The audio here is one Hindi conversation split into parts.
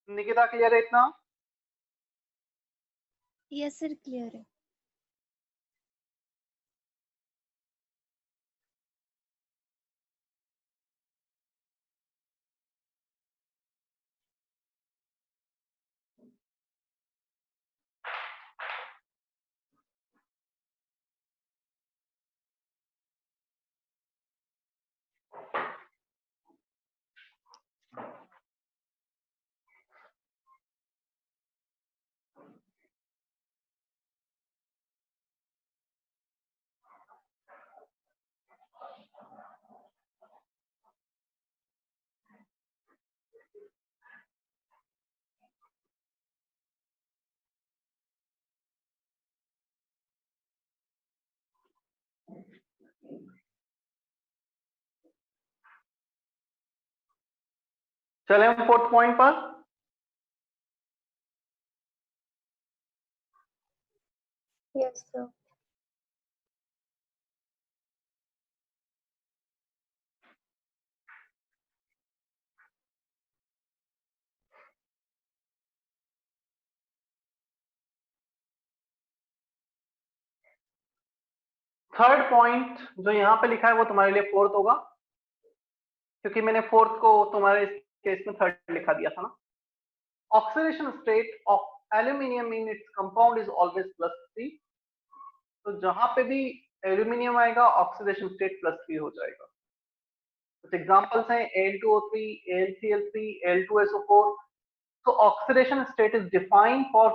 निकिता क्लियर है इतना? यस सर क्लियर है। चले हम फोर्थ पॉइंट पर। Yes sir. थर्ड पॉइंट जो यहाँ पे लिखा है वो तुम्हारे लिए फोर्थ होगा, क्योंकि मैंने फोर्थ को तुम्हारे केस में थर्ड लिखा दिया था ना। Oxidation state of aluminium in its compound is always +3। तो जहां पे भी एल्यूमिनियम आएगा ऑक्सीडेशन स्टेट +3 हो जाएगा। कुछ एग्जांपल्स हैं Al2O3, Al3L3, Al2SO4। तो oxidation state is defined for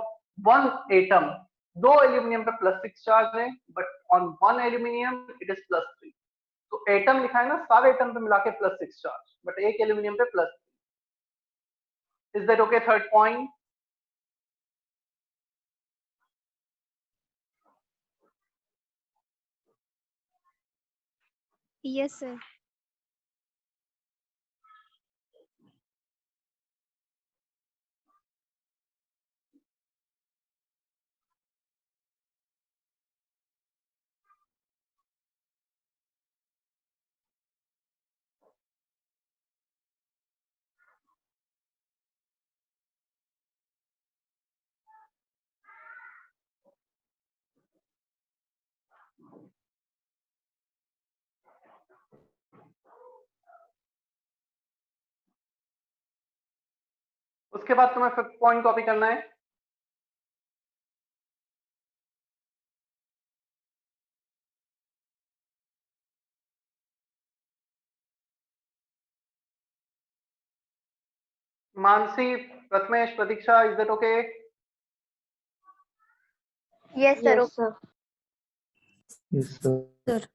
one atom. दो एल्यूमिनियम पे +6 चार्ज है, but on one aluminium it is +3। तो एटम लिखा है ना, सारे एटम पे मिला के +6 चार्ज, बट एक एल्यूमिनियम पे +3। Is that okay? Third point. Yes sir. उसके बाद तुम्हें फिफ्थ पॉइंट कॉपी करना है। Mansi, Prathamesh, Pratiksha, is that okay? Yes sir. Yes, sir. Yes, sir. Sir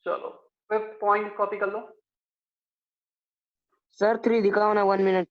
चलो फिफ्थ पॉइंट कॉपी कर लो। Sir, 3 दिखाओ ना 1 minute.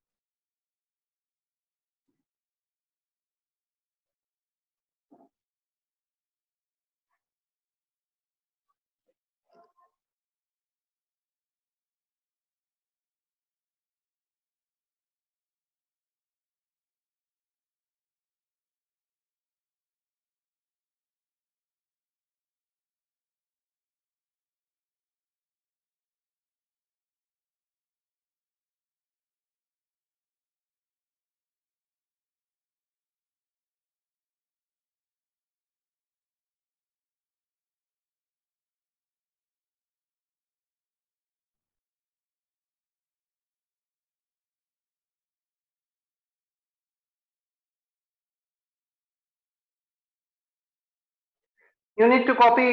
You need to copy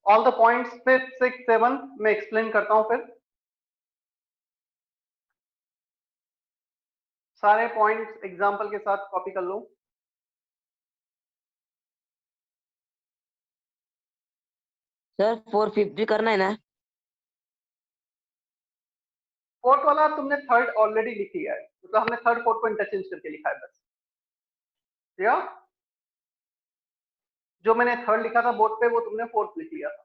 all the points. Fifth, six, seven मैं एक्सप्लेन करता हूं फिर। सारे पॉइंट्स एग्जांपल के साथ कॉपी कर लो। Sir, 4 5 भी करना है ना? फोर्थ वाला तुमने थर्ड ऑलरेडी लिख लिया है, मतलब हमने थर्ड फोर्थ को इंटरचेंज करके लिखा है बस। या जो मैंने थर्ड लिखा था बोर्ड पे वो तुमने फोर्थ लिख लिया था।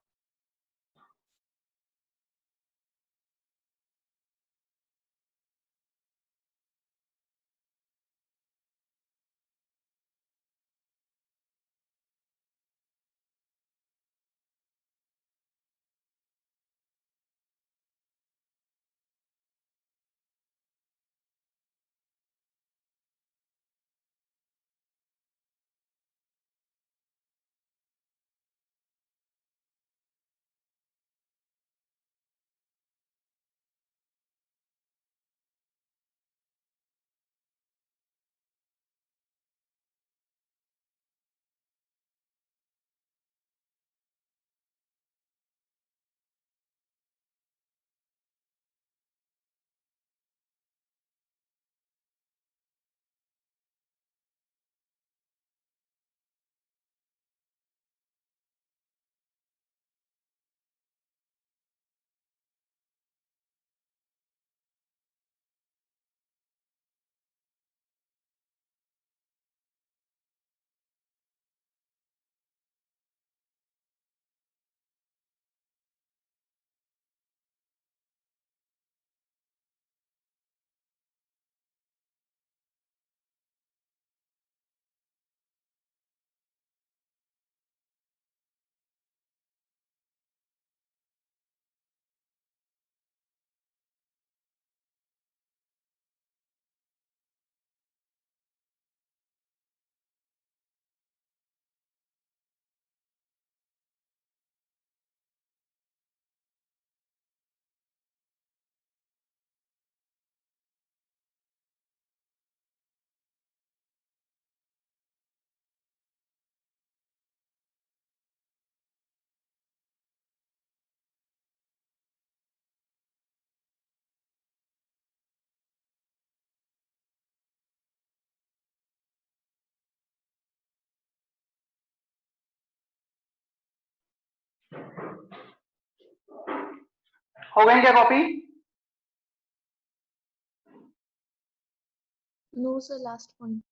हो गई क्या copy? No, sir. Last point.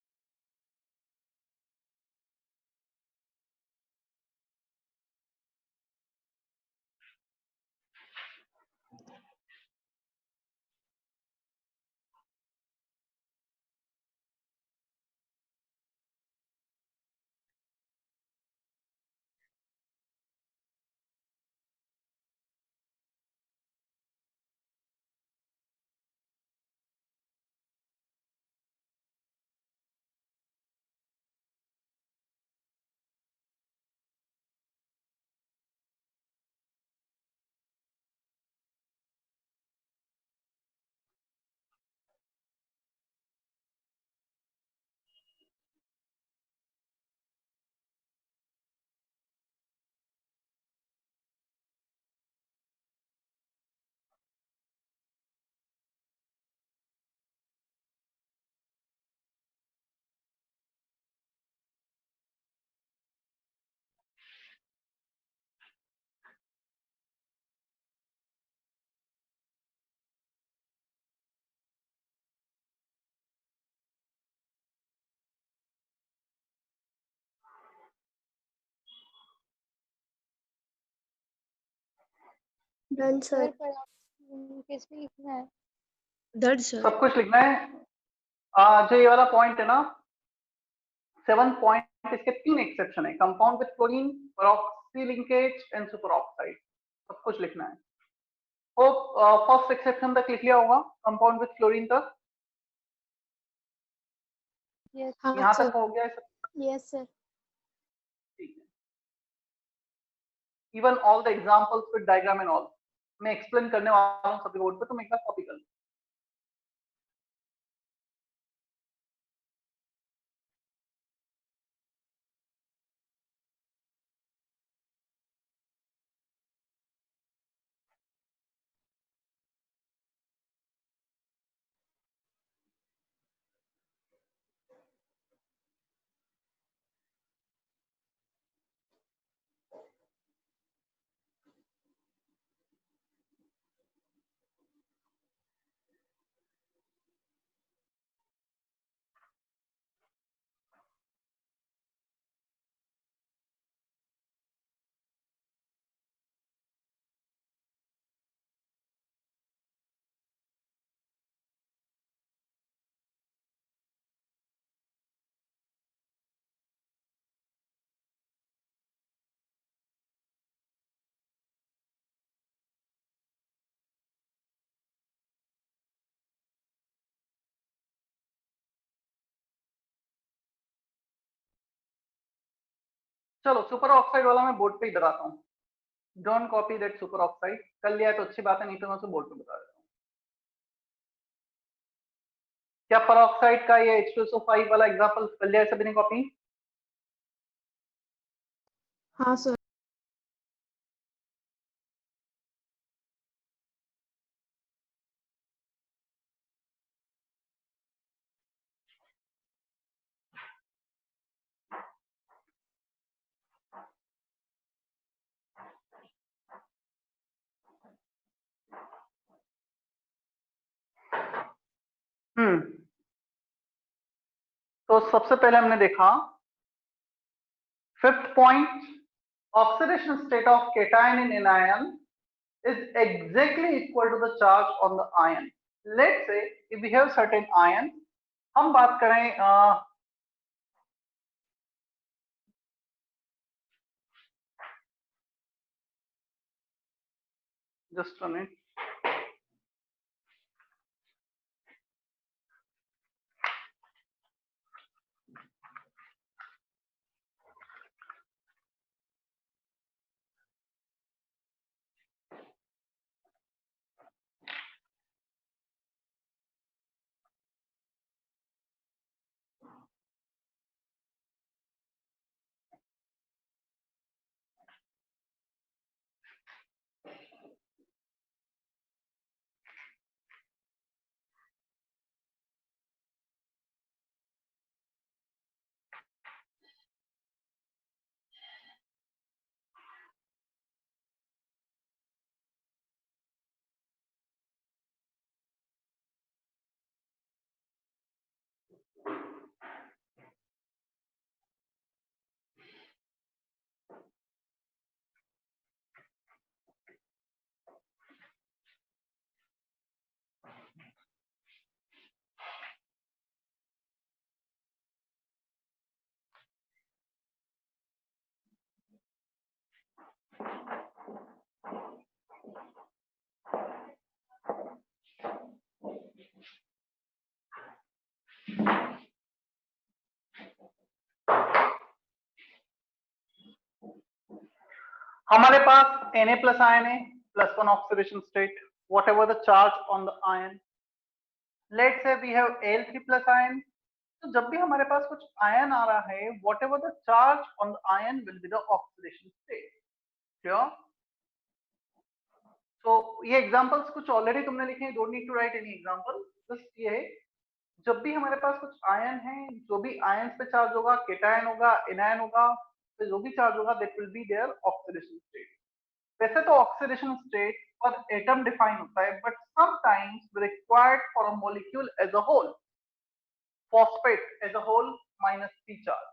Done, sir. किस पे लिखना है? Done, sir. सब कुछ लिखना है। जो ये वाला पॉइंट है ना, 7 पॉइंट, इसके 3 एक्सेप्शन है, compound with chlorine, परऑक्सी linkage and super oxide, सब कुछ लिखना है। होप फर्स्ट एक्सेप्शन तक लिख लिया होगा, कंपाउंड विद क्लोरीन तक। Yes. यहाँ तक हो गया है सब? Yes, sir. ठीक है। Even all the examples with diagram and all मैं एक्सप्लेन करने वाला हूँ सभी बोर्ड पे, तुम एक बार कॉपी कर लो। चलो सुपर ऑक्साइड वाला मैं बोर्ड पे ही बताता हूँ। Don't copy that super oxide. कर लिया है तो अच्छी बात है, नहीं तो मैं उसे बोर्ड पे बता देता हूँ। क्या परऑक्साइड का ये H2SO5 वाला एग्जांपल कर लिया है सभी ने कॉपी? हाँ, sir. तो सबसे पहले हमने देखा fifth point, oxidation state of cation in anion is exactly equal to the charge on the ion. Let's say if we have certain ion, हम बात करें just a minute. हमारे पास Na plus ion है, +1 oxidation state, whatever the charge on the ion. Let's say we have Al3 plus ion. तो जब भी हमारे पास कुछ आयन आ रहा है, whatever the charge on the ion will be the oxidation state. Sure? So ये examples कुछ already तुमने लिखे हैं, don't need to write any example. Just ये है, जब भी हमारे पास कुछ आयन है, जो भी आयन पे चार्ज होगा, केटायन होगा, एनायन होगा, तो जो भी चार्ज होगा that will be their oxidation state. वैसे तो ऑक्सीडेशन स्टेट पर एटम डिफाइन होता है, but sometimes required for a molecule as a whole, phosphate as a whole -3 charge,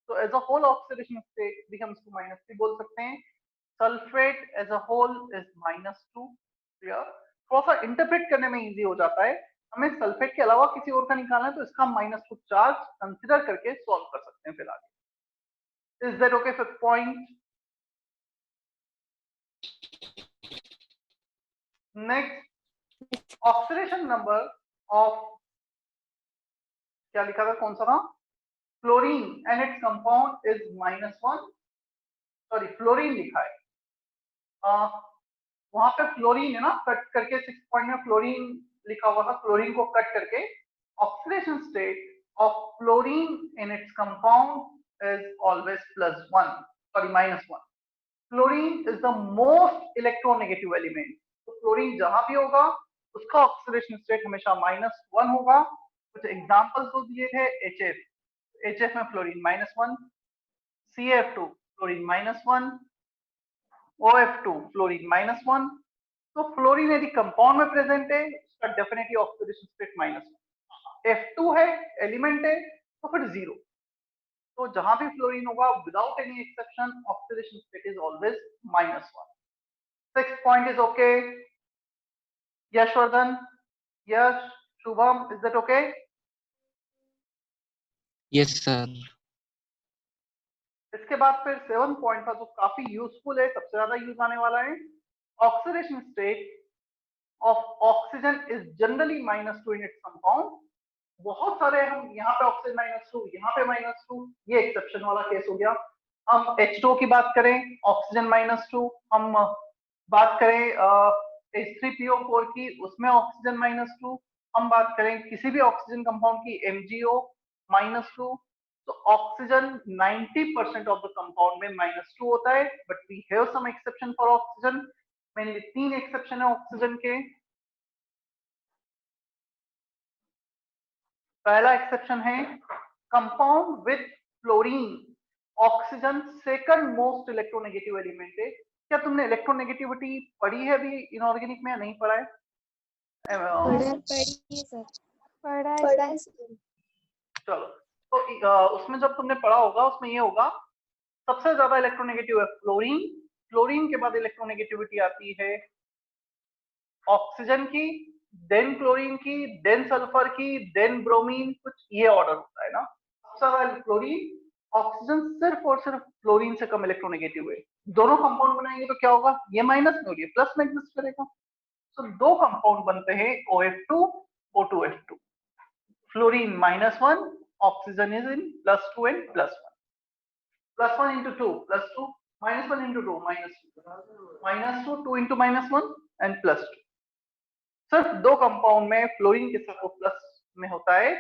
तो as a whole oxidation state भी हम इसको -3 बोल सकते हैं. Sulphate as a whole is -2. Clear? थोड़ा सा इंटरप्रेट करने में इजी हो जाता है. हमें सल्फेट के अलावा किसी और का निकालना है तो इसका -2 चार्ज कंसीडर करके सॉल्व कर सकते हैं. फिर आगे is that okay for point? Next, oxidation number of, क्या लिखा था, कौन सा था? Fluorine and its compound is -1. Sorry, fluorine लिखा है, वहां पे फ्लोरीन है ना, कट करके 6 पॉइंट में फ्लोरीन लिखा हुआ था. फ्लोरीन को कट करके oxidation state of fluorine in its compound is always +1, sorry -1. Fluorine is the most electronegative element. तो फ्लोरीन जहां भी होगा उसका ऑक्सीडेशन स्टेट हमेशा -1 होगा. कुछ एग्जांपल्स तो दिए थे, HF, HF में fluorine -1, CF2 fluorine -1, OF2 fluorine -1. तो फ्लोरीन यदि कंपाउंड में प्रेजेंट है उसका डेफिनेटली ऑक्सीडेशन स्टेट -1. F2 है, एलिमेंट है, तो फिर 0. तो जहां भी फ्लोरीन होगा without any exception oxidation state is always -1. 6th point is okay. Yes, Shwardhan? Yes, Shubham, is that okay? Yes, sir. इसके बाद फिर 7th point था जो काफी यूजफुल है, सबसे ज्यादा यूज आने वाला है. Oxidation state of oxygen is generally -2 in its compound. बहुत सारे हम यहाँ पे ऑक्सीजन -2, यहाँ पे -2, ये एक्सेप्शन वाला केस हो गया. हम H2O की बात करें, ऑक्सीजन -2. हम बात करें H3PO4 की, उसमें ऑक्सीजन -2. हम बात करें किसी भी ऑक्सीजन कंपाउंड की, MgO -2. तो ऑक्सीजन 90% ऑफ द कंपाउंड में -2 होता है, but we have some exception for oxygen. Mainly 3 exception है ऑक्सीजन के. पहला एक्सेप्शन है compound with fluorine. Oxygen second most electronegative element है. क्या तुमने इलेक्ट्रोनेगेटिविटी पढ़ी है अभी इनऑर्गेनिक में या नहीं पढ़ा है? पढ़ा है सर. चलो, तो उसमें जब तुमने पढ़ा होगा उसमें ये होगा, सबसे ज्यादा इलेक्ट्रोनेगेटिव है फ्लोरीन. फ्लोरीन के बाद इलेक्ट्रोनेगेटिविटी आती है ऑक्सीजन की, देन क्लोरीन की, देन सल्फर की, देन ब्रोमीन. कुछ ये ऑर्डर होता है ना. सबसे ज्यादा फ्लोरीन, ऑक्सीजन सिर्फ और सिर्फ फ्लोरीन से कम इलेक्ट्रोनेगेटिव है. दोनों कंपाउंड बनाएंगे तो क्या होगा, ये माइनस में और ये प्लस में एग्जिस्ट करेगा. तो दो कंपाउंड बनते हैं OF2, O2F2. Fluorine -1, oxygen is in +2 and +1. +1 into 2 +2, -1 into 2 -2, 2 into -1 and +2. सिर्फ दो कंपाउंड में फ्लोरीन के साथ प्लस में होता है.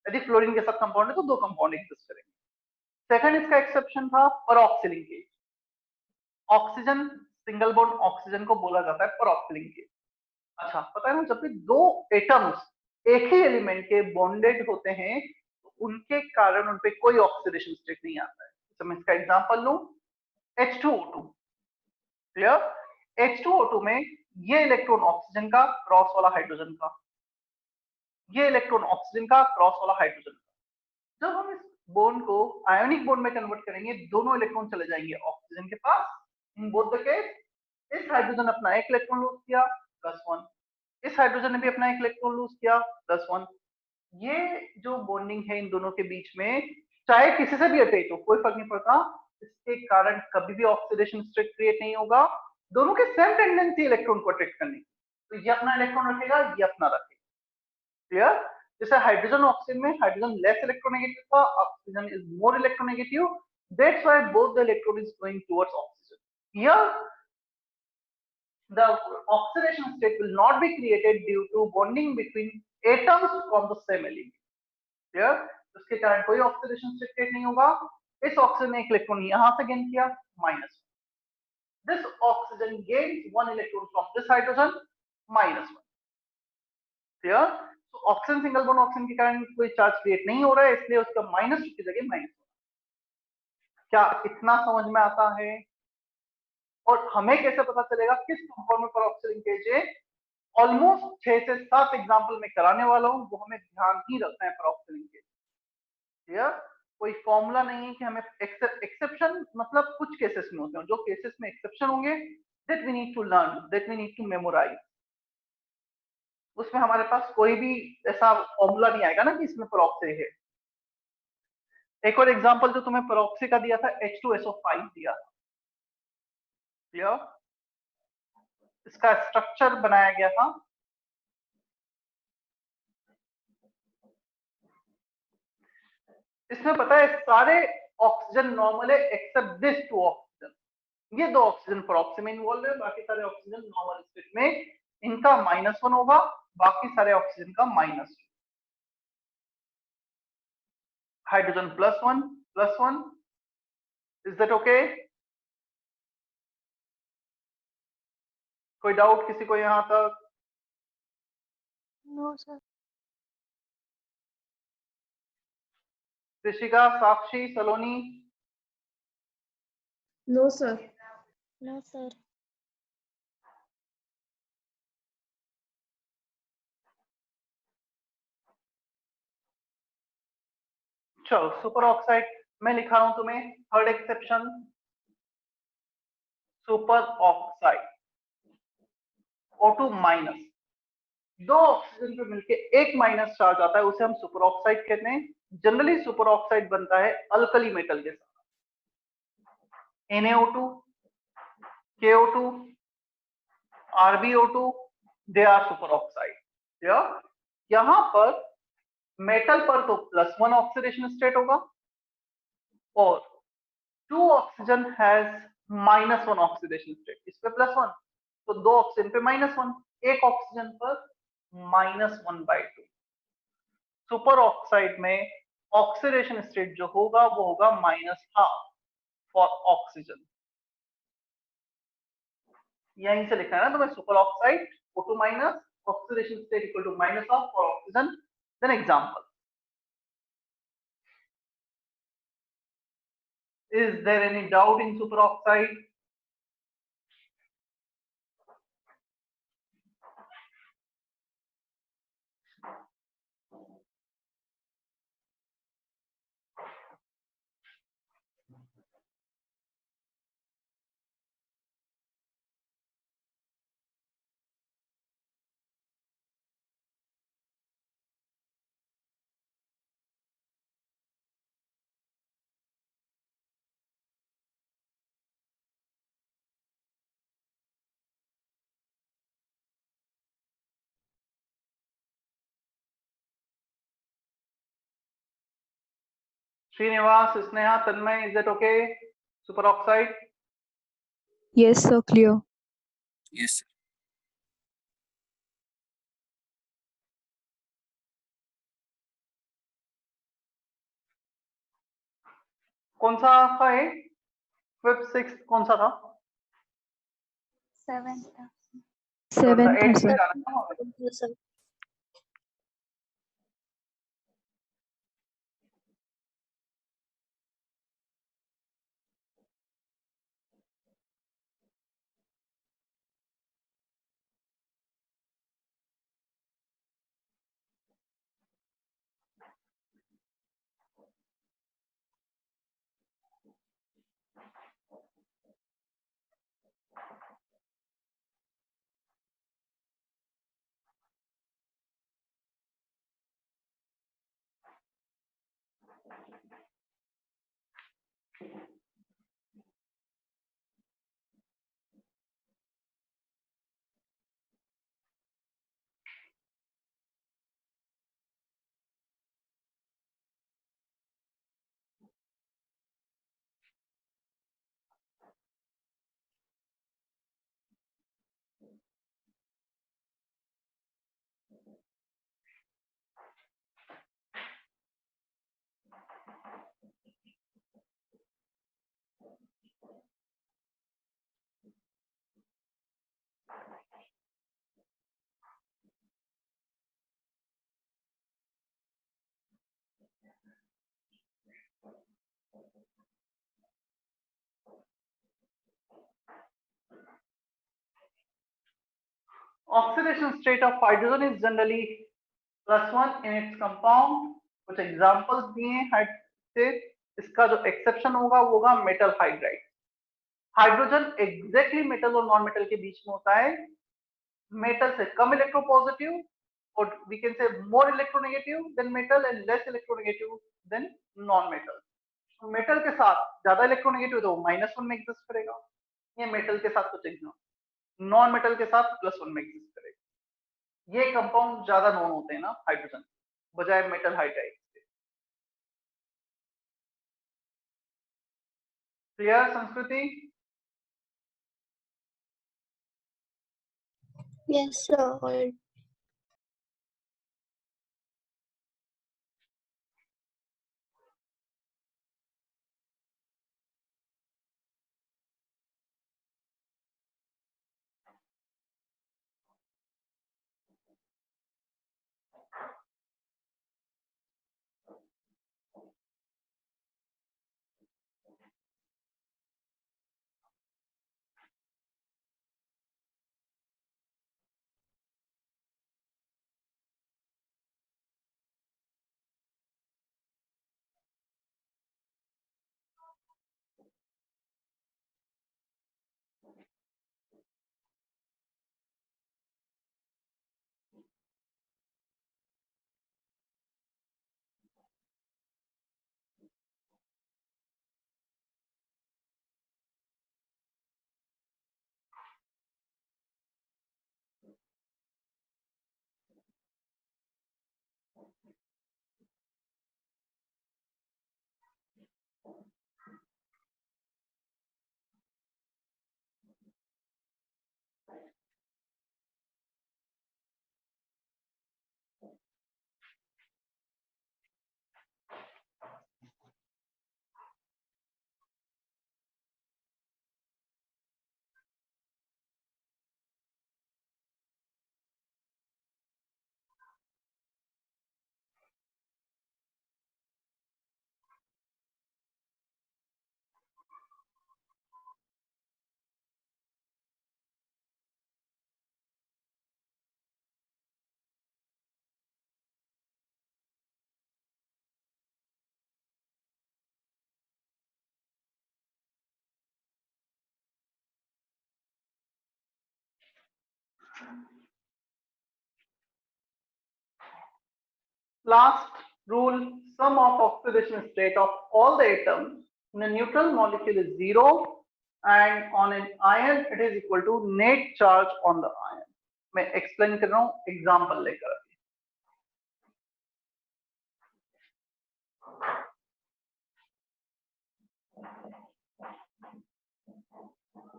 यदि फ्लोरीन के साथ कंपाउंड है तो दो कंपाउंड एग्जिस्ट करेंगे. सेकंड इसका एक्सेप्शन था परऑक्सिलिन case. Oxygen single bond oxygen को बोला जाता है परऑक्सिलिन केस. अच्छा, पता है ना, जब भी दो एटम्स एक ही एलिमेंट के बॉन्डेड होते हैं तो उनके कारण उनपे कोई ऑक्सीडेशन स्टेट नहीं आता है. तो मैं इसका एग्जांपल लूं, H2O2. क्लियर? H2O2 में ये इलेक्ट्रॉन ऑक्सीजन का, क्रॉस वाला हाइड्रोजन का, ये इलेक्ट्रॉन ऑक्सीजन का, क्रॉस वाला हाइड्रोजन का. जब हम इस बॉन्ड को आयोनिक बॉन्ड में कन्वर्ट करेंगे, दोनों इलेक्ट्रॉन चले जाएंगे ऑक्सीजन के पास. इन बोथ द केस, इस हाइड्रोजन अपना एक इलेक्ट्रॉन लूज किया, +1. इस हाइड्रोजन ने भी अपना एक इलेक्ट्रॉन लूज किया, +1. ये जो बॉन्डिंग है इन दोनों के बीच में, चाहे किसी से भी अटैच हो, कोई फर्क नहीं पड़ता, इसके कारण कभी भी ऑक्सीडेशन स्टेट क्रिएट नहीं होगा। दोनों के सेम टेंडेंसी इलेक्ट्रॉन को अट्रैक्ट करने की, तो ये अपना इलेक्ट्रॉन रखेगा, ये अपना रखेगा। क्लियर? जैसे हाइड्रोजन ऑक्सीजन में हाइड्रोजन लेस इलेक्ट्रोनेगेटिव था, oxygen is more electronegative, that's why both the electron is going towards oxygen. Here the oxidation state will not be created due to bonding between atoms from the same element. Clear? उसके कारण कोई ऑक्सीडेशन स्टेट क्रिएट नहीं होगा। इस ऑक्सीजन ने एक इलेक्ट्रॉन यहां से गेन किया, -1. This oxygen gains 1 electron from this hydrogen, -1. Clear? तो ऑक्सीजन सिंगल बॉन्ड ऑक्सीजन के कारण कोई चार्ज क्रिएट नहीं हो रहा है, इसलिए उसका -2 की जगह -1। क्या इतना समझ में आता है? और हमें कैसे पता चलेगा किस कंपाउंड में पेरोक्सिल लिंकेज है? ऑलमोस्ट 6 से 7 एग्जांपल में कराने वाला हूं, वो हमें ध्यान ही रखना है पेरोक्सिल लिंकेज। क्लियर? कोई फॉर्मूला नहीं है कि हमें एक्सेप्शन, मतलब कुछ केसेस में होते हैं, जो केसेस में एक्सेप्शन होंगे that we need to learn, that we need to memorize. उसमें हमारे पास कोई भी ऐसा फॉर्मूला नहीं आएगा ना कि इसमें पेरोक्सिल है। एक और एग्जांपल जो तुम्हें पेरोक्सिल का दिया था, H2SO5 दिया था। क्लियर? इसका स्ट्रक्चर बनाया गया था, इसमें पता है सारे ऑक्सीजन नॉर्मल है एक्सेप्ट दिस 2 ऑक्सीजन। ये 2 ऑक्सीजन पेरोक्सिल में इन्वॉल्व है, बाकी सारे ऑक्सीजन नॉर्मल स्टेट में, इनका -1 होगा, बाकी सारे ऑक्सीजन का -2। Hydrogen +1 is that okay? कोई डाउट किसी को यहां तक? No, sir. ऋषिका, साक्षी, सलोनी? No, sir. No, sir. चलो सुपर ऑक्साइड मैं लिखा रहा हूं तुम्हें, third exception, super oxide O2 minus, 2 oxygen पे मिलके एक माइनस चार्ज आता है, उसे हम सुपर ऑक्साइड कहते हैं। जनरली सुपर ऑक्साइड बनता है अल्कली मेटल के साथ, NaO2, KO2, RbO2, they are super oxide. यहां पर मेटल पर तो +1 ऑक्सीडेशन स्टेट होगा और 2 ऑक्सीजन हैज -1 ऑक्सीडेशन स्टेट, इस पे +1, तो 2 ऑक्सीजन पे -1, एक ऑक्सीजन पर -1/2। सुपर ऑक्साइड में ऑक्सीडेशन स्टेट जो होगा वो होगा -12 फॉर ऑक्सीजन। यहीं से लिखना है ना तुम्हें, super oxide O2 minus, oxidation state equal to -12 for oxygen. Then example, is there any doubt in superoxide? Srinivas, Sneha, Tanmay, is that okay? Superoxide? Yes, sir. Clear. Yes, sir. कौन सा था ये? 5th 6th कौन सा था? 7th. 7th, 8th में sir. जाना था हमें। Yes, sir. Oxidation state of hydrogen is generally +1 in its compound. कुछ एग्जांपल्स दिए हैं हाइड से, इसका जो एक्सेप्शन होगा वो होगा metal hydride. Hydrogen exactly metal और नॉन मेटल के बीच में होता है, मेटल से कम इलेक्ट्रोपॉजिटिव और we can say more electronegative than metal and less electronegative than non metal. Metal के साथ ज्यादा इलेक्ट्रोनेगेटिव तो -1 में एग्जिस्ट करेगा, ये मेटल के साथ कुछ एग्जांपल, नॉन मेटल के साथ +1 में एग्जिस्ट करेगा। ये कंपाउंड ज्यादा नोन होते हैं ना हाइड्रोजन बजाय मेटल हाइड्राइड से। क्लियर संस्कृति? Yes, sir. Last rule, sum of oxidation state of all the atoms in a neutral molecule is 0 and on an ion it is equal to net charge on the ion. मैं एक्सप्लेन कर रहा हूं एग्जांपल लेकर।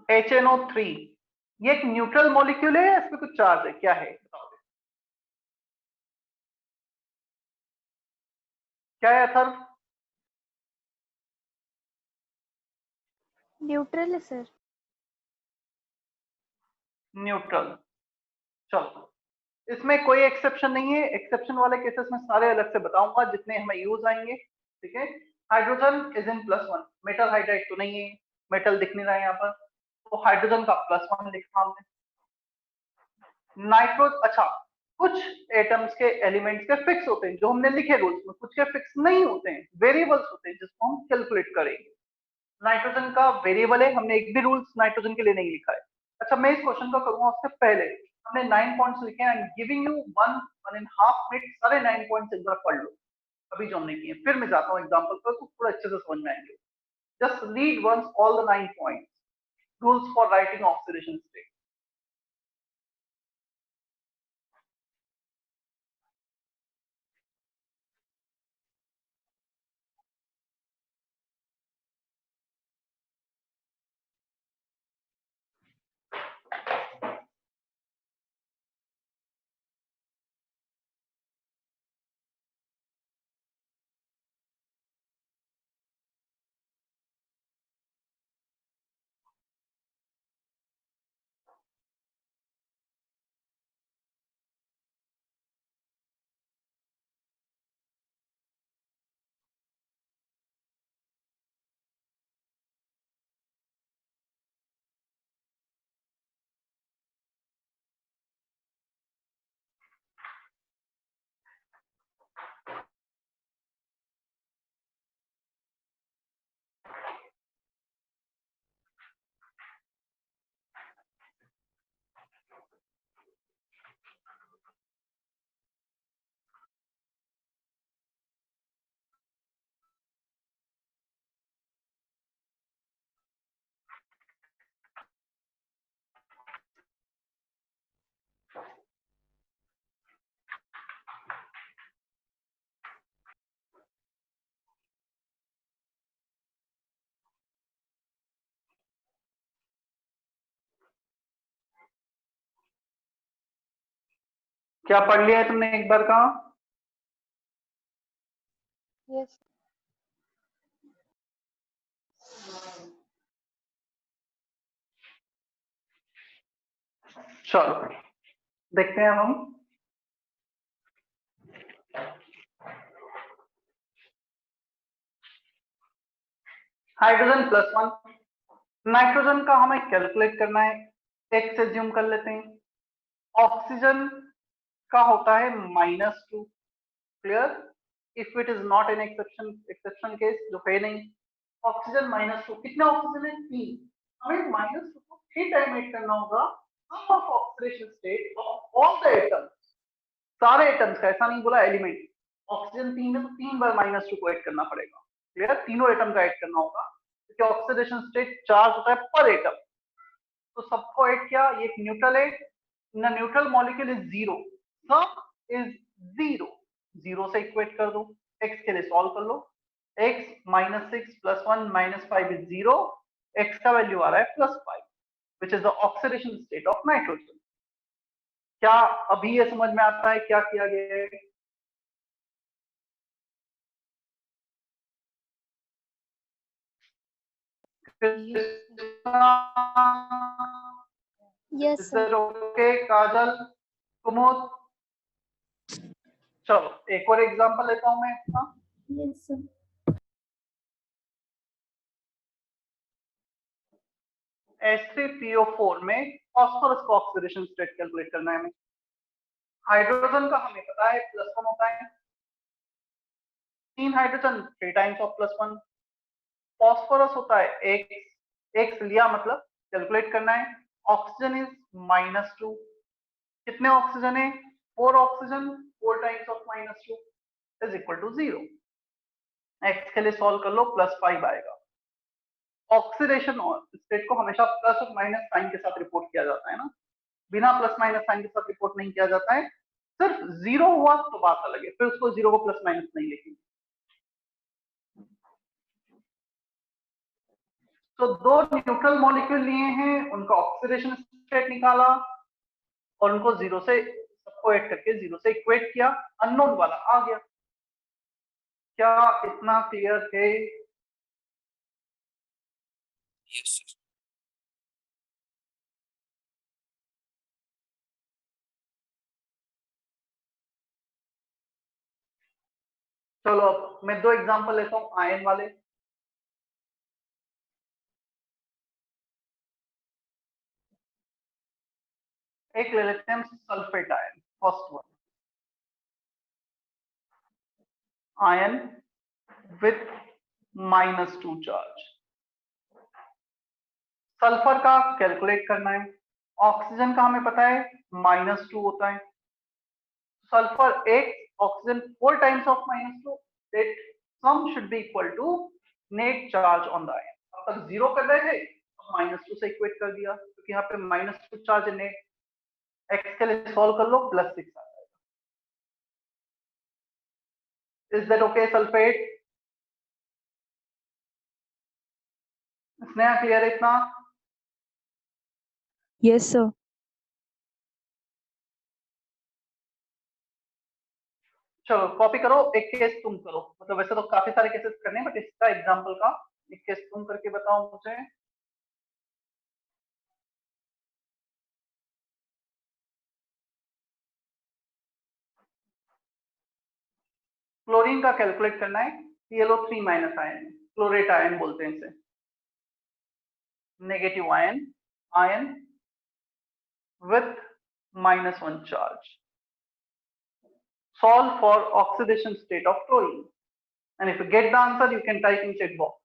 HNO3 ये एक न्यूट्रल मॉलिक्यूल है, इस पे कुछ चार्ज है, क्या है बताओ? क्या है सर? न्यूट्रल है सर। न्यूट्रल। चलो इसमें कोई एक्सेप्शन नहीं है, एक्सेप्शन वाले केसेस में सारे अलग से बताऊंगा जितने हमें यूज आएंगे। ठीक है, hydrogen is in +1, metal hydride तो नहीं है, मेटल दिख नहीं रहा है यहाँ पर, तो हाइड्रोजन का +1 लिखा हमने। नाइट्रोज, अच्छा कुछ एटम्स के एलिमेंट्स के फिक्स होते हैं जो हमने लिखे रूल्स में, कुछ के फिक्स नहीं होते हैं, वेरिएबल्स होते हैं जिसको हम कैलकुलेट करेंगे। नाइट्रोजन का वेरिएबल है, हमने एक भी रूल्स नाइट्रोजन के लिए नहीं लिखा है। अच्छा मैं इस क्वेश्चन को करूंगा उससे पहले हमने 9 पॉइंट्स लिखे हैं, I am giving you 1.5 minute सारे 9 पॉइंट्स एक बार पढ़ लो अभी जो हमने किए, फिर मैं जाता हूँ एग्जांपल पर तो थोड़ा अच्छे से समझ में आएंगे। Just read once all the 9 points, rules for writing oxidation state. क्या पढ़ लिया है तुमने एक बार का? Yes. चलो देखते हैं हम। हाइड्रोजन प्लस 1, नाइट्रोजन का हमें कैलकुलेट करना है, एक्स से ज्यूम कर लेते हैं। ऑक्सीजन का होता है -2, clear? If it is not an exception case, जो है नहीं। ऑक्सीजन -2, कितने ऑक्सीजन है? 3। हमें -2 को 3 टाइम ऐड करना होगा of oxidation state of all the atoms, सारे एटम्स का, ऐसा नहीं बोला एलिमेंट। ऑक्सीजन 3 है तो 3 बार -2 को ऐड करना पड़ेगा, क्लियर? तीनों एटम का ऐड करना होगा, क्योंकि ऑक्सीडेशन स्टेट चार्ज होता है पर एटम। तो सबको ऐड किया, ये एक न्यूट्रल है, the neutral molecule is 0, some is 0, 0 से इक्वेट कर दो। x के लिए सॉल्व कर लो, x -6 + 1 -5 इज 0, x का वैल्यू आ रहा है +5, which is the oxidation state of nitrogen. क्या अभी ये समझ में आता है क्या किया गया है? Yes, Is sir. that okay, काजल, कुमुद? चलो एक और एग्जांपल लेता हूं मैं इसका। Yes, sir. H3PO4 में फास्फोरस का ऑक्सीडेशन स्टेट कैलकुलेट करना है हमें। हाइड्रोजन का हमें पता है +1 होता है, 3 हाइड्रोजन 3 टाइम्स ऑफ +1। फास्फोरस होता है x लिया मतलब कैलकुलेट करना है। ऑक्सीजन इज -2, कितने ऑक्सीजन है? 4 oxygen, 4 times of -2 is equal to 0। x के लिए सॉल्व कर लो, +5 आएगा। ऑक्सीडेशन स्टेट को हमेशा प्लस और माइनस साइन के साथ रिपोर्ट किया जाता है ना, बिना प्लस माइनस साइन के साथ रिपोर्ट नहीं किया जाता है। सिर्फ 0 हुआ तो बात अलग है, फिर उसको 0 को प्लस माइनस नहीं लिखेंगे। तो दो न्यूट्रल मॉलिक्यूल लिए हैं, उनका ऑक्सीडेशन स्टेट निकाला और उनको 0 से सबको ऐड करके 0 से इक्वेट किया, अननोन वाला आ गया। क्या इतना क्लियर है? Yes, sir. चलो अब मैं 2 एग्जांपल लेता हूं आयन वाले। एक ले लेते हैं हम sulphate ion, first one ion with -2 charge. Sulphur का कैलकुलेट करना है, ऑक्सीजन का हमें पता है -2 होता है। Sulphur 8, oxygen 4 times of -2, that sum should be equal to net charge on the ion. अब तक 0 कर रहे थे, -2 से इक्वेट कर दिया, क्योंकि यहाँ पे -2 चार्ज है नेट। x के लिए सॉल्व कर लो, +6 आ जाएगा। Is that okay sulphate? Sneha clear है इतना? Yes, sir. चलो कॉपी करो, एक केस तुम करो, मतलब वैसे तो काफी सारे केसेस करने हैं, बट इसका एग्जांपल का एक केस तुम करके बताओ मुझे। क्लोरीन का कैलकुलेट करना है, ClO3- आयन, क्लोरेट आयन बोलते हैं इसे, negative ion, ion with -1 charge. Solve for oxidation state of chlorine, and if you get the answer you can type in chat box.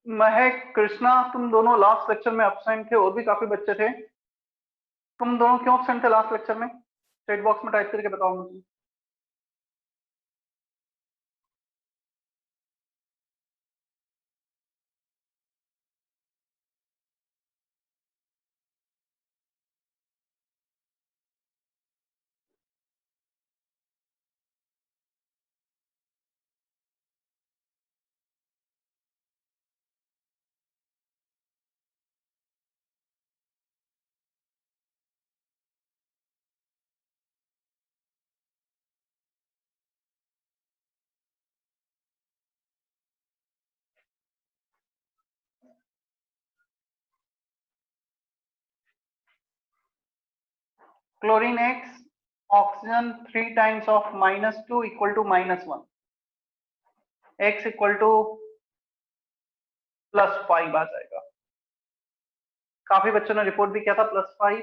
महक, कृष्णा, तुम दोनों लास्ट लेक्चर में एब्सेंट थे, और भी काफी बच्चे थे। तुम दोनों क्यों एब्सेंट थे लास्ट लेक्चर में? चैट बॉक्स में टाइप करके बताओ मुझे। Chlorine X, oxygen 3 times of -2 equal to -1, X equal to +5 आ जाएगा। काफी बच्चों ने रिपोर्ट भी किया था +5।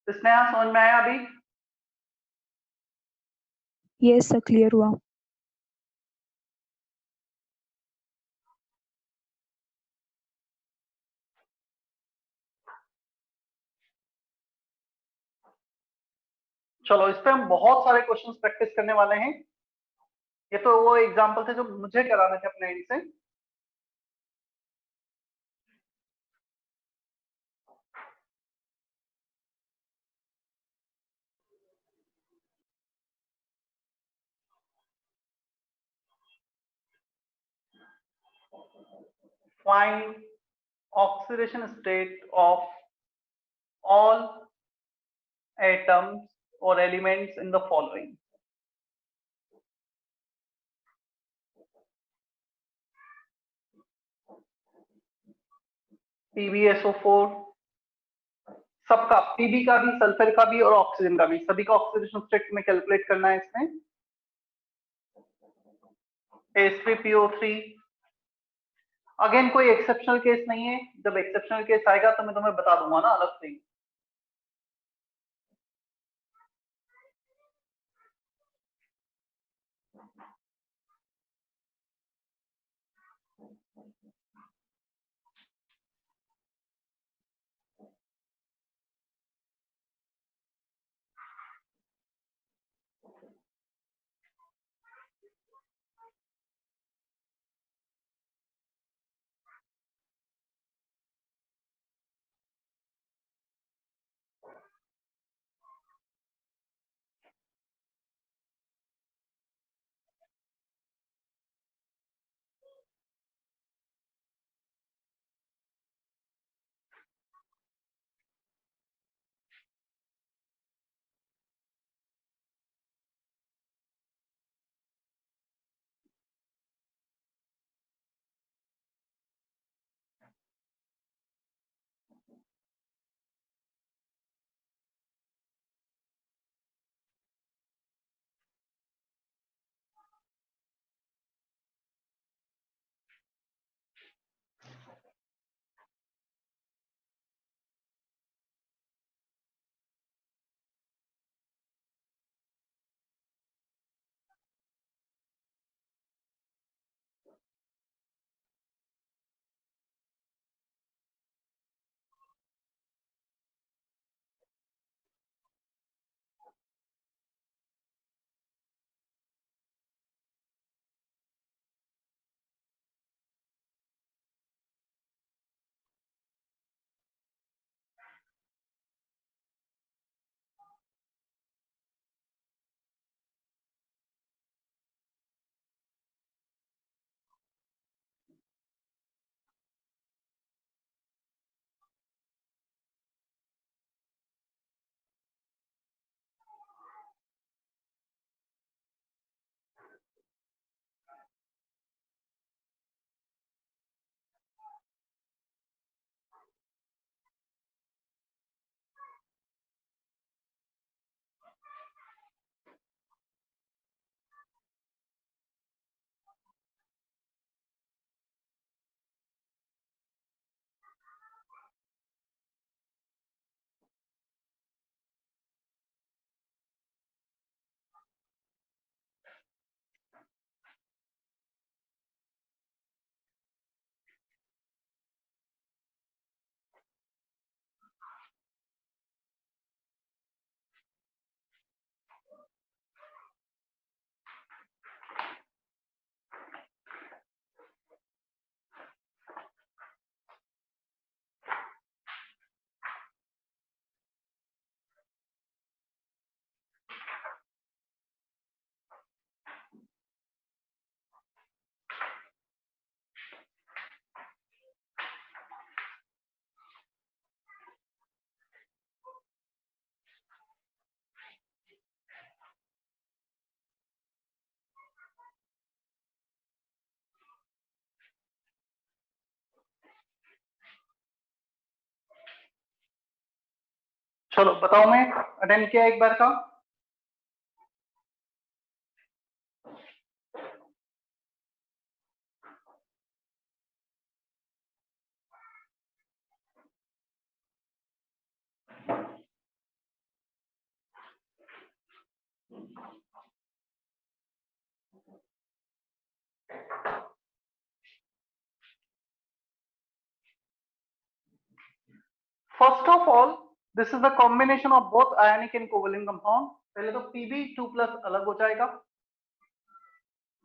स्नेहा, समझ में आया अभी? Yes, sir. Clear हुआ. चलो, इस पे हम बहुत सारे क्वेश्चंस प्रैक्टिस करने वाले हैं। ये तो वो एग्जांपल थे जो मुझे कराने थे अपने आईडी से। Find oxidation state of all atoms or elements in the following. PbSO4, सबका, Pb का भी, सल्फर का भी और ऑक्सीजन का भी, सभी का ऑक्सीडेशन स्टेट में कैलकुलेट करना है इसमें। H3PO3, अगेन कोई एक्सेप्शनल केस नहीं है, जब एक्सेप्शनल केस आएगा तो मैं तुम्हें बता दूंगा ना अलग से। चलो बताओ, मैं अटेंड किया एक बार का। First of all, this is the combination of both ionic and covalent compound. पहले तो Pb2+ अलग हो जाएगा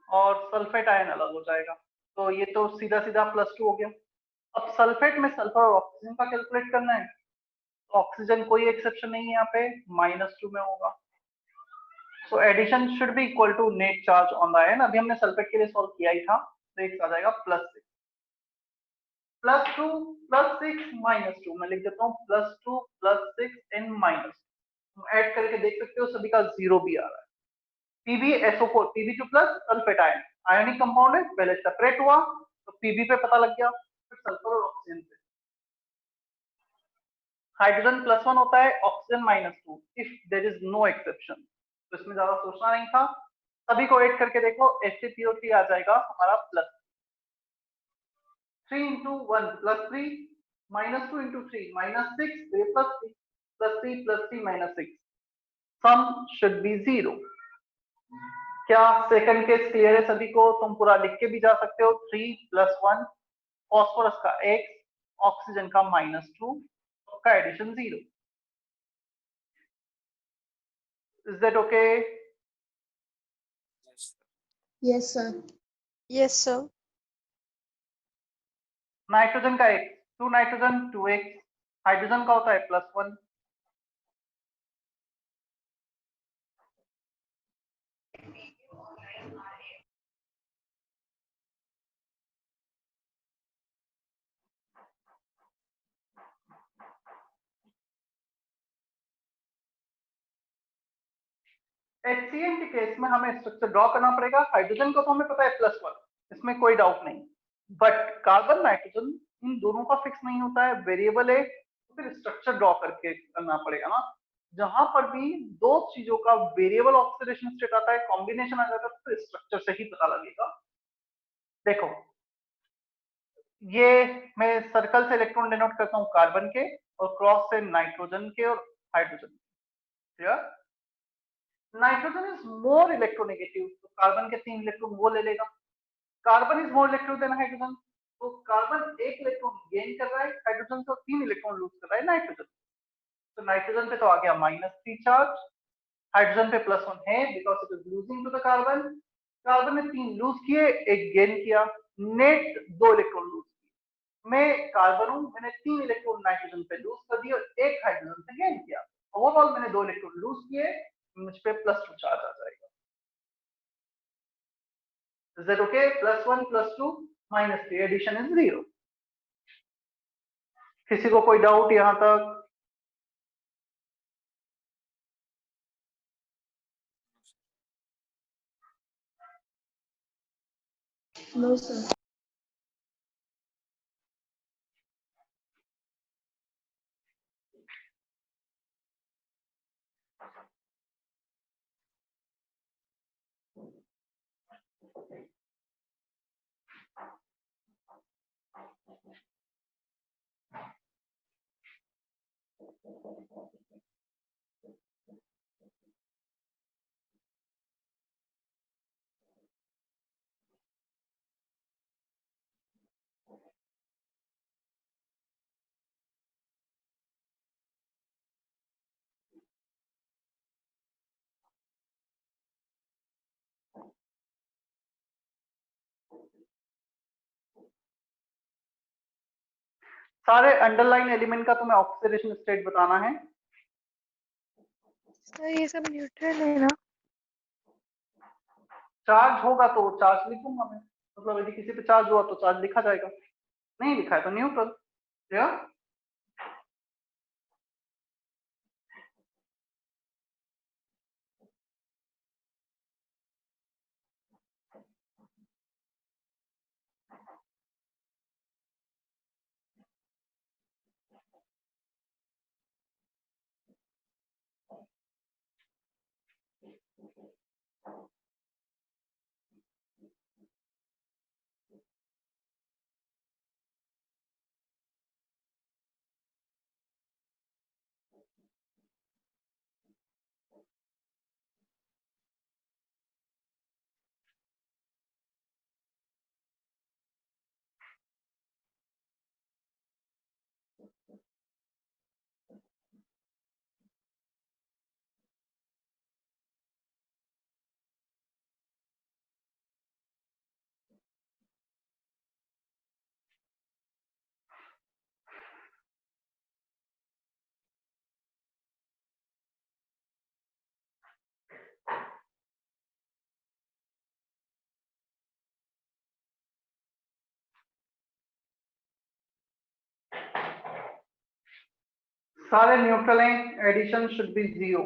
और सल्फेट आयन अलग हो जाएगा, तो ये तो सीधा सीधा +2 हो गया। अब सल्फेट में सल्फर और ऑक्सीजन का कैलकुलेट करना है, तो ऑक्सीजन कोई एक्सेप्शन नहीं है, यहाँ पे -2 में होगा। So addition should be equal to net charge on the ion. अभी हमने सल्फेट के लिए सॉल्व किया ही था, तो एक आ जाएगा +6 +2 +6 -2। मैं लिख देता हूँ +2 +6 एंड -2। तुम ऐड करके देख सकते हो, सभी का 0 भी आ रहा है। PbSO4 Pb2+ sulphate ion, ionic compound है, पहले सेपरेट हुआ तो Pb पे पता लग गया, फिर सल्फर और ऑक्सीजन पे। हाइड्रोजन +1 होता है, oxygen -2 if there is no exception. तो इसमें ज्यादा सोचना नहीं था, सभी को ऐड करके देखो, HCPO3 आ जाएगा हमारा +3 into 1 +3 -2 into 3 -6 +3 +3 +3 -6 some should be 0। क्या सेकंड केस क्लियर है सभी को? तुम पूरा लिख के भी जा सकते हो। 3 + 1 फॉस्फोरस का X, ऑक्सीजन का -2, का addition 0। Is that okay? Yes, sir. Yes, sir. Nitrogen का X, 2 नाइट्रोजन 2X, हाइड्रोजन का होता है +1। HCN के केस में हमें स्ट्रक्चर ड्रॉ करना पड़ेगा। हाइड्रोजन को तो हमें पता है +1, इसमें कोई डाउट नहीं, बट कार्बन नाइट्रोजन इन दोनों का फिक्स नहीं होता है, वेरिएबल है, तो फिर स्ट्रक्चर ड्रॉ करके करना पड़ेगा ना। जहां पर भी दो चीजों का वेरिएबल ऑक्सीडेशन स्टेट आता है, कॉम्बिनेशन आ जाता है, तो स्ट्रक्चर से ही पता लगेगा। देखो, ये मैं सर्कल से इलेक्ट्रॉन डिनोट करता हूँ कार्बन के, और क्रॉस से नाइट्रोजन के और हाइड्रोजन के। Clear? Nitrogen is more electronegative, तो कार्बन के 3 इलेक्ट्रॉन वो ले लेगा। Carbon is more electro than hydrogen, तो कार्बन 1 इलेक्ट्रॉन गेन कर रहा है हाइड्रोजन से, 3 इलेक्ट्रॉन लूज कर रहा है नाइट्रोजन। तो नाइट्रोजन पे तो आ गया -3 चार्ज, हाइड्रोजन पे +1 है because it is losing to the carbon. Carbon ने 3 लूज किए, 1 गेन किया, नेट 2 इलेक्ट्रॉन लूज किए। मैं कार्बन हूं, मैंने 3 इलेक्ट्रॉन नाइट्रोजन पे लूज कर दिए और 1 हाइड्रोजन से गेन किया। ओवरऑल मैंने 2 इलेक्ट्रॉन लूज किए, मुझ पे +2 चार्ज आ जाएगा। Is that okay? +1 +2 -3, addition is 0। किसी को कोई डाउट यहां तक? No, sir. सारे अंडरलाइन एलिमेंट का तुम्हें ऑक्सीडेशन स्टेट बताना है। सर ये सब न्यूट्रल है ना? चार्ज होगा तो चार्ज लिखूंगा मैं, मतलब यदि किसी पे चार्ज हुआ तो चार्ज लिखा जाएगा, नहीं लिखा है तो न्यूट्रल। या सारे न्यूट्रल हैं, एडिशन शुड बी 0।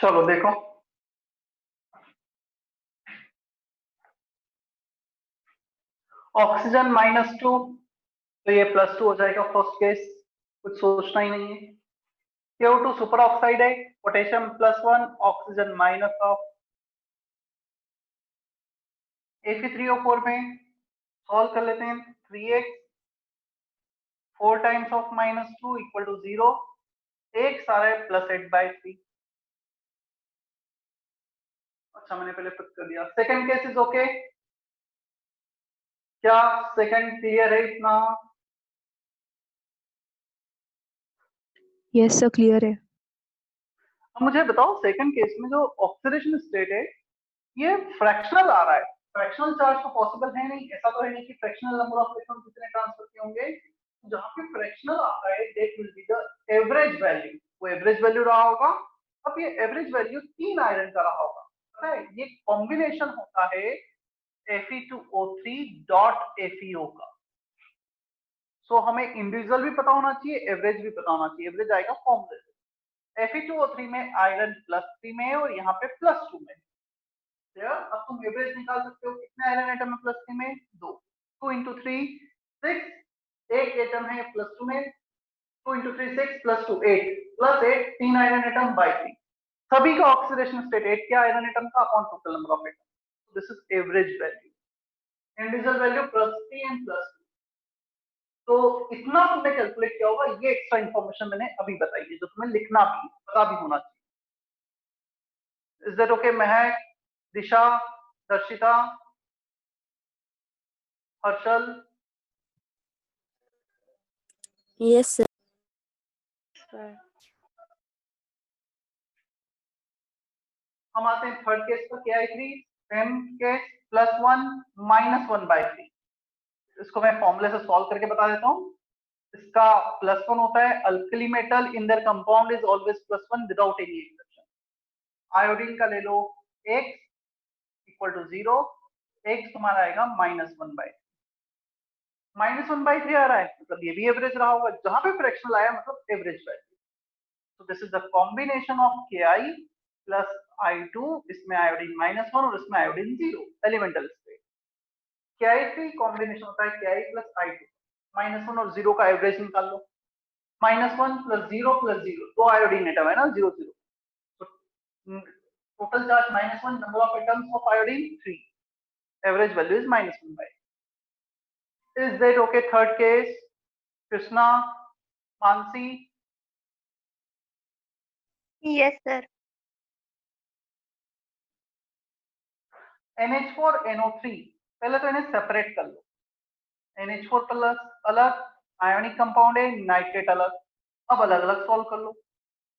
चलो देखो, ऑक्सीजन -2, तो ये +2 हो जाएगा फर्स्ट केस, कुछ सोचना ही नहीं है। CO2 सुपर ऑक्साइड है, पोटेशियम +1, ऑक्सीजन -ऑफ। Fe3O4 में सॉल्व कर लेते हैं। 3x 4 टाइम्स ऑफ -2 = 0, एक सारा +8/3। अच्छा मैंने पहले फिक्स कर दिया। सेकंड केस इज ओके, क्या सेकंड क्लियर है इतना? यस सर क्लियर है। अब मुझे बताओ सेकंड केस में जो ऑक्सीडेशन स्टेट है ये फ्रैक्शनल आ रहा है, फ्रैक्शनल चार्ज तो पॉसिबल है नहीं, ऐसा तो है नहीं कि फ्रैक्शनल नंबर ऑफ इलेक्ट्रॉन कितने ट्रांसफर किए होंगे। जहां पे फ्रैक्शनल आता है that will be the average value, वो एवरेज वैल्यू रहा होगा। अब ये एवरेज वैल्यू 3 आयरन का रहा होगा, पता है ये कॉम्बिनेशन होता है Fe2O3.FeO का। सो हमें इंडिविजुअल भी पता होना चाहिए, एवरेज भी पता होना चाहिए। एवरेज आएगा फॉर्मूले से, Fe2O3 में आयरन +3 में है और यहाँ पे +2 में। अब तुम एवरेज निकाल सकते हो, कितने आयरन एटम है +3 में? 2, 2 into 3 6, एक एटम है +2 में, 2 into 3 6 +2 8 +8 3 आयरन एटम बाय 3। सभी का ऑक्सीडेशन स्टेट 8 क्या आयरन एटम का upon total number of atom. This is average value, individual value +3 and +2। तो इतना तुमने कैलकुलेट किया होगा, ये एक्स्ट्रा इंफॉर्मेशन मैंने अभी बताई है जो तुम्हें लिखना भी पता भी होना चाहिए। Is that okay Mahak, Disha, दर्शिता, Harshal? Yes, sir. हम आते हैं थर्ड केस पर, क्या है 3 सेम केस +1 -1/3। इसको मैं फॉर्मूले से सॉल्व करके बता देता हूँ। इसका +1 होता है alkali metal in their compound is always +1 without any exception. Iodine का ले लो x इक्वल टू 0, x तुम्हारा आएगा -1/3। -1/3 आ रहा है मतलब ये भी एवरेज रहा होगा, जहां पे फ्रैक्शनल आया मतलब average value. So this is the combination of Ki plus I2, इसमें आयोडीन -1 और इसमें iodine 0 elemental state. Ki3 combination होता है Ki plus I2, -1 और 0 का एवरेज निकाल लो। -1 + 0 + 0 दो आयोडीन एटम है ना 0 0, तो total charge -1, number of atoms of iodine 3, average value is -1/3। Is that okay? Third case Krishna, Mansi? Yes sir. NH4NO3 पहले तो इन्हें सेपरेट कर लो। NH4 प्लस अलग आयोनिक कंपाउंड है, नाइट्रेट अलग। अब अलग अलग सॉल्व कर लो।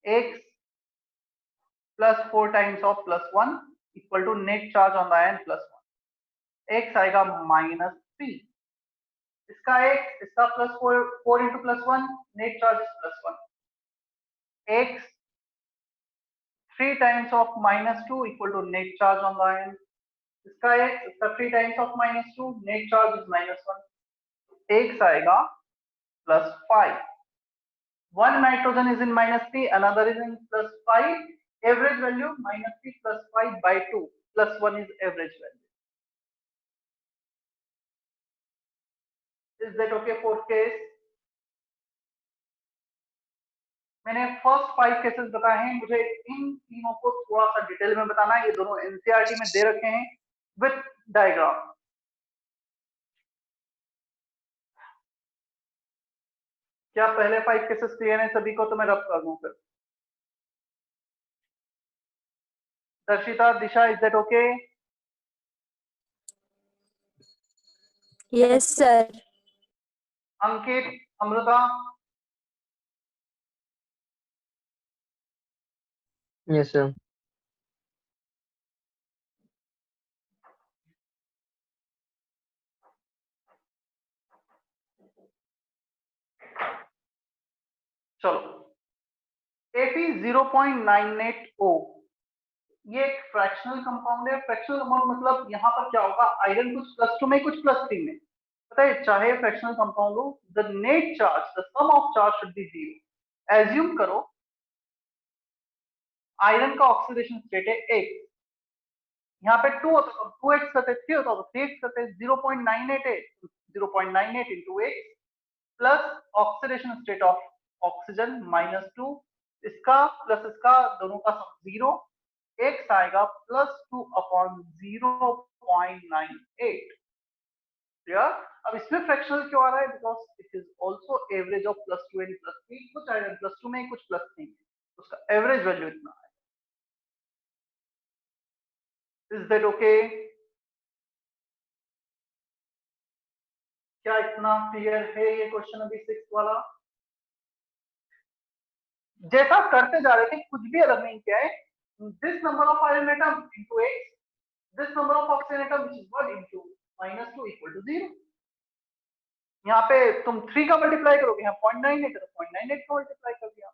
x + 4 times of +1 equal to net charge on the ion +1, x आएगा -3, इसका x इसका +4 4 into +1 net charge is +1, x 3 times of -2 equal to net charge on the ion, इसका x इसका 3 times of -2 net charge is -1, x आएगा +5। One nitrogen is in -3, another is in +5. Average value -3 + 5/2 +1 is average value. Is that okay for case? मैंने फर्स्ट 5 केसेस बताए हैं, मुझे इन तीनों को थोड़ा सा डिटेल में बताना है। ये दोनों एनसीईआरटी में दे रखे हैं विथ डायग्राम। क्या पहले 5 केसेस क्लियर हैं सभी को? तो मैं रब कर दूं फिर। Darshita, Disha, is that okay? Yes, sir. Ankit, Amrita? Yes, sir. चलो, Fe0.98O ये एक फ्रैक्शनल कंपाउंड है। फ्रैक्शनल कंपाउंड मतलब यहाँ पर क्या होगा, आयरन कुछ +2 में कुछ +3 में, पता है चाहे फ्रैक्शनल कंपाउंड हो, the net charge the sum of charge should be 0। Assume करो आयरन का ऑक्सीडेशन स्टेट है 8, यहाँ पे 2 होता तो 2x करते, 3 होता तो 3x करते, 0.98 है 0.98 into x plus oxidation state of oxygen -2, इसका प्लस इसका दोनों का सम 0, x आएगा +2/0.98। क्लियर? अब इसमें फ्रैक्शनल क्यों आ रहा है? Because it is also average of +2 and +3, कुछ आयरन +2 में कुछ +3 में, उसका एवरेज वैल्यू इतना है। Is that okay? क्या इतना क्लियर है ये क्वेश्चन अभी 6 वाला? जैसा करते जा रहे थे कुछ भी अलग नहीं किया है। This number of iron atom into x, this number of oxygen atom which is what into -2 equal to 0। यहाँ पे तुम 3 का मल्टीप्लाई करोगे, यहाँ 0.98 है तो 0.98 का मल्टीप्लाई कर दिया।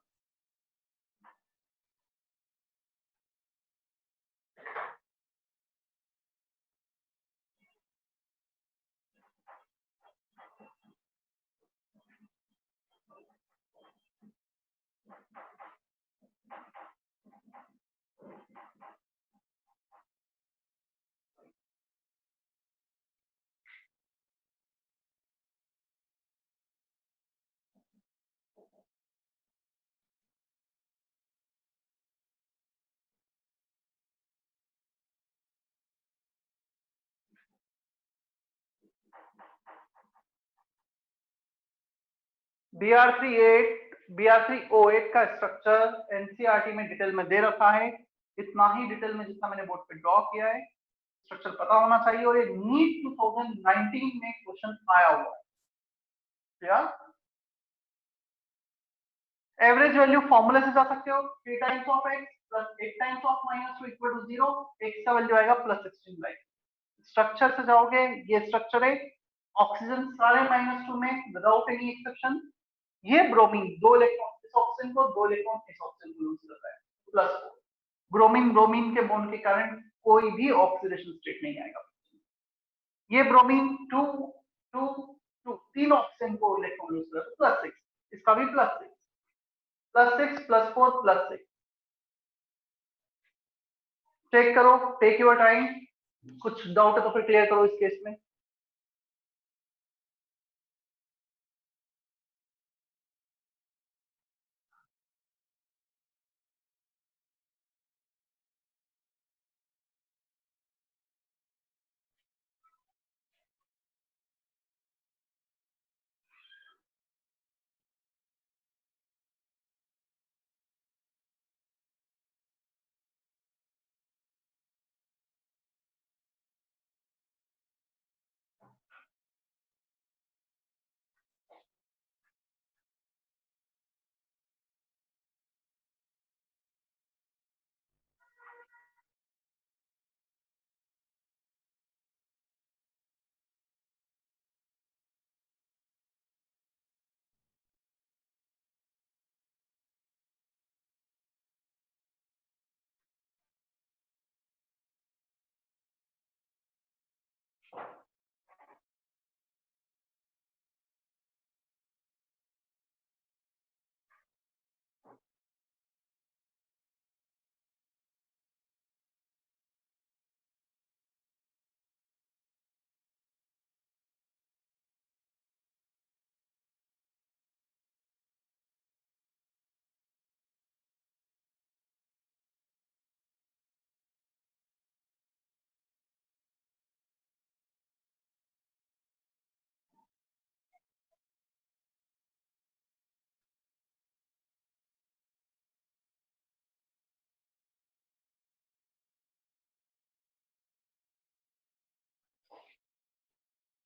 Br38 का स्ट्रक्चर एनसीईआरटी में डिटेल में दे रखा है, इतना ही डिटेल में जितना मैंने बोर्ड पे ड्रॉ किया है। स्ट्रक्चर पता होना चाहिए और ये नीट 2019 में क्वेश्चन आया हुआ है। क्या एवरेज वैल्यू फॉर्मूले से जा सकते हो, 3 times of x plus 8 times of -2 equal to 0, x का वैल्यू आएगा +16 स्ट्रक्चर से जाओगे, ये स्ट्रक्चर है, ऑक्सीजन सारे -2 में विदाउट एनी एक्सेप्शन। ये ब्रोमीन 2 इलेक्ट्रॉन इस ऑक्सीजन को, 2 इलेक्ट्रॉन इस ऑक्सीजन को लूज कर रहा है, +4। ब्रोमीन ब्रोमीन के बॉन्ड के कारण कोई भी ऑक्सीडेशन स्टेट नहीं आएगा। ये ब्रोमीन 2 2 2 तीन ऑक्सीजन को इलेक्ट्रॉन लूज कर रहा है, +6, इसका भी +6 +6 +4 +6। चेक करो, टेक योर टाइम। कुछ डाउट है तो फिर क्लियर करो इस केस में।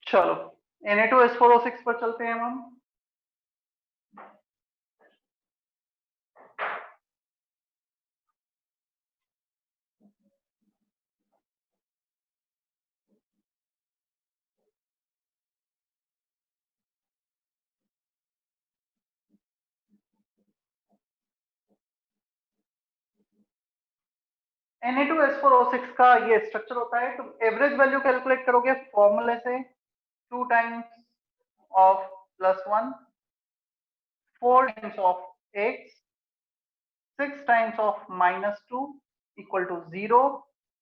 चलो Na2S4O6 पर चलते हैं हम। Na2S4O6 का ये स्ट्रक्चर होता है। तुम एवरेज वैल्यू कैलकुलेट करोगे फॉर्मूले से, 2 times of +1, 4 times of x, 6 times of -2 equal to 0।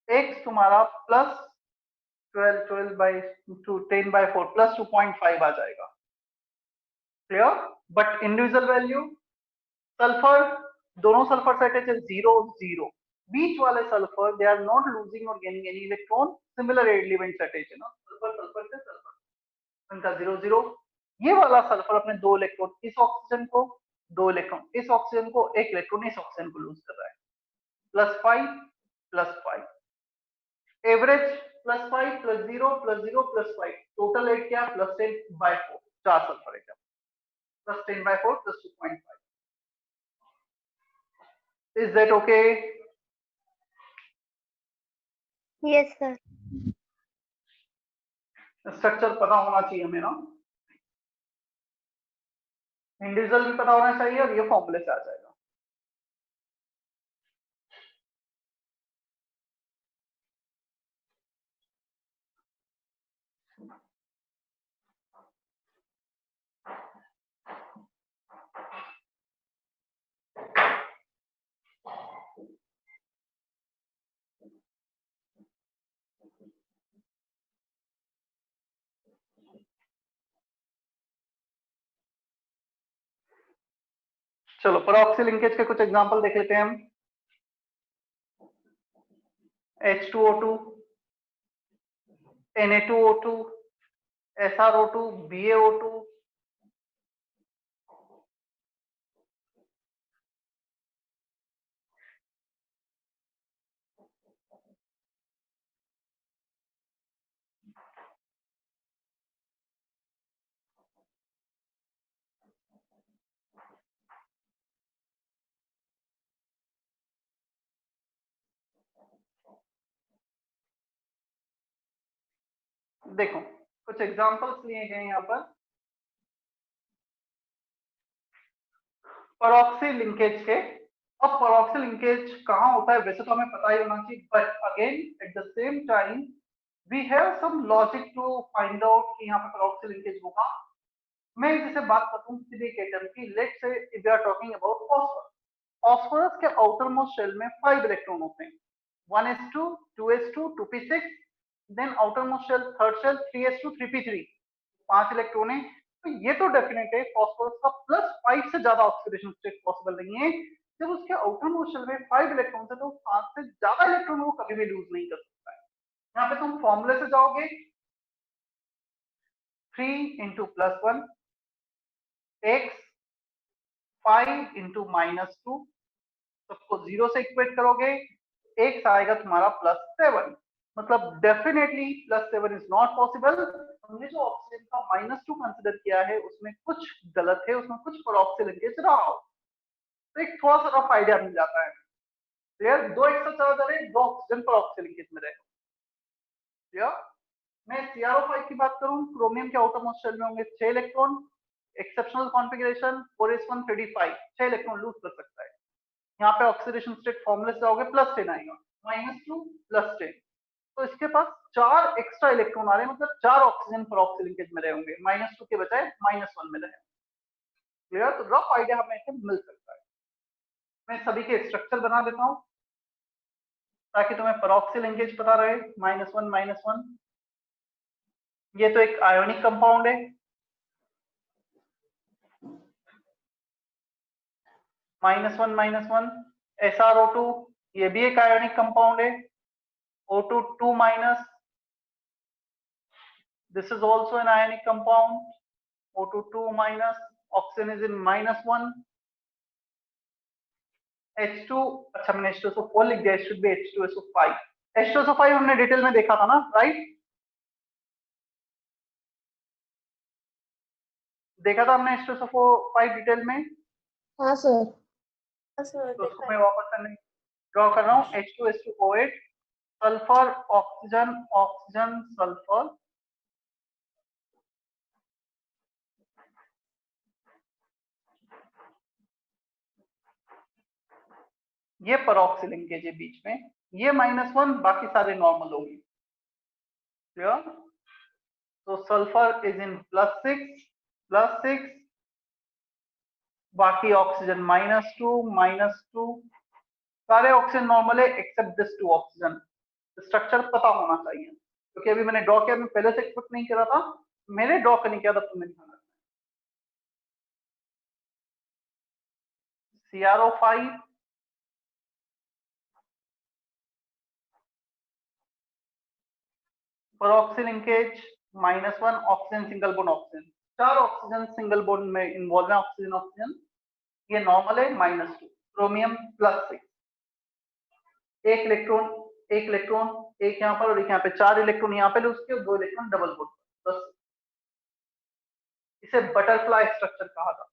x तुम्हारा +12/4 +2.5 आ जाएगा। Clear? But individual value, sulphur, दोनों सल्फर सेट है 0 0, बीच वाले sulphur they are not losing और gaining any electron, similar element set है ना, सल्फर सल्फर से सल्फर, उनका 0 0। ये वाला सल्फर अपने 2 इलेक्ट्रॉन इस ऑक्सीजन को, 2 इलेक्ट्रॉन इस ऑक्सीजन को, 1 इलेक्ट्रॉन इस ऑक्सीजन को लूज कर रहा है, +5 +5। एवरेज +5 +0 +0 +5 टोटल 8 क्या +10/4 4 sulphur atom +10/4 +2.5 is that okay? Yes, sir. Structure पता होना चाहिए हमें ना, इंडिविजुअल भी पता होना चाहिए और ये फॉर्मूले से आ जाएगा। चलो परऑक्सी लिंकेज के कुछ एग्जांपल देख लेते हैं हम। H2O2, Na2O2, SrO2, BaO2, देखो कुछ एग्जांपल्स लिए गए यहाँ पर परऑक्सी लिंकेज के। अब परऑक्सी लिंकेज कहाँ होता है वैसे तो हमें पता ही होना चाहिए, but again at the same time we have some logic to find out कि यहाँ पे परऑक्सी लिंकेज होगा। मैं जैसे बात करता हूँ किसी भी एटम की, let's say if we are talking about phosphorus, phosphorus के आउटर मोस्ट शेल में 5 इलेक्ट्रॉन होते हैं, 1s2 2s2 2p6, then outer most shell third shell 3s2 3p3, 5 electron है। तो ये तो डेफिनेट है फॉस्फोरस का +5 से ज्यादा ऑक्सीडेशन स्टेट पॉसिबल नहीं है। जब उसके आउटर मोस्ट शेल में 5 इलेक्ट्रॉन है तो 5 से ज्यादा इलेक्ट्रॉन वो कभी भी लूज नहीं कर सकता है। यहाँ पे तुम फॉर्मूले से जाओगे, 3 × +1 x 5 × -2, सबको 0 से इक्वेट करोगे, x आएगा तुम्हारा +7, मतलब डेफिनेटली +7 इज नॉट पॉसिबल। हमने जो ऑक्सीजन का -2 कंसीडर किया है उसमें कुछ गलत है, उसमें कुछ परऑक्सी लिंकेज रहा हो, तो एक थोड़ा सा रफ आइडिया मिल जाता है। तो यार 2 एक्स्ट्रा चार्ज आ रहे हैं, 2 ऑक्सीजन परऑक्सी लिंकेज में रहे। या मैं CrO5 की बात करूं, क्रोमियम के आउटर मोस्ट शेल में होंगे 6 electron, exceptional configuration 4s1 3d5, 6 electron lose कर सकता है। यहाँ पे ऑक्सीडेशन स्टेट फॉर्मूले से आओगे +10 आएगा, -2 +10, तो इसके पास 4 एक्स्ट्रा इलेक्ट्रॉन आ रहे हैं, मतलब 4 ऑक्सीजन परऑक्सी लिंकेज में रहे होंगे, -2 के बजाय -1 में रहे। क्लियर? तो रफ आइडिया हमें इससे मिल सकता है। मैं सभी के स्ट्रक्चर बना देता हूं ताकि तुम्हें परऑक्सी लिंकेज पता रहे, -1 -1। ये तो एक आयोनिक कंपाउंड है, -1 -1, SrO2 ये भी एक आयोनिक कंपाउंड है, O2 2-, this is also an ionic compound, O2 2-, oxygen is in -1, H2, अच्छा मैंने H2SO4 लिख दिया, should be H2SO5, H2SO5 हमने डिटेल में देखा था ना, राइट? देखा था हमने H2SO5 डिटेल में। हाँ सर। तो उसको मैं वापस करने ड्रॉ कर रहा हूँ, H2H2O8, sulphur oxygen oxygen sulphur, ये परऑक्सी लिंकेज है बीच में, ये -1, बाकी सारे नॉर्मल होंगे। क्लियर? तो सल्फर इज इन +6, बाकी ऑक्सीजन -2, सारे ऑक्सीजन नॉर्मल है एक्सेप्ट दिस 2 ऑक्सीजन। स्ट्रक्चर पता होना चाहिए क्योंकि अभी मैंने ड्रॉ किया, मैं पहले से एक्सपेक्ट नहीं करा था, मैंने ड्रॉ करने किया था, तुमने ध्यान रखना। CrO5 परऑक्सी linkage -1, oxygen single bond oxygen, 4 oxygen single bond में इन्वॉल्व है, ऑक्सीजन ऑक्सीजन, ये नॉर्मल है -2, क्रोमियम +6, एक इलेक्ट्रॉन एक यहाँ पर और एक यहाँ पे, 4 इलेक्ट्रॉन यहाँ पे लूज किए और 2 इलेक्ट्रॉन डबल बॉन्ड, बस। इसे बटरफ्लाई स्ट्रक्चर कहा जाता है।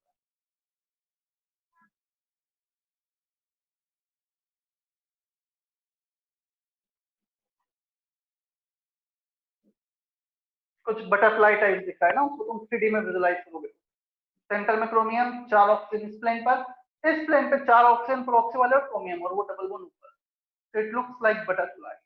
कुछ बटरफ्लाई टाइप दिख रहा है ना, उसको तुम 3D में विजुलाइज करोगे। सेंटर में क्रोमियम, 4 ऑक्सीजन इस प्लेन पर, इस प्लेन पे 4 ऑक्सीजन प्रोक्सी वाले और क्रोमियम, और वो डबल बॉन्ड ऊपर। It looks like butterfly.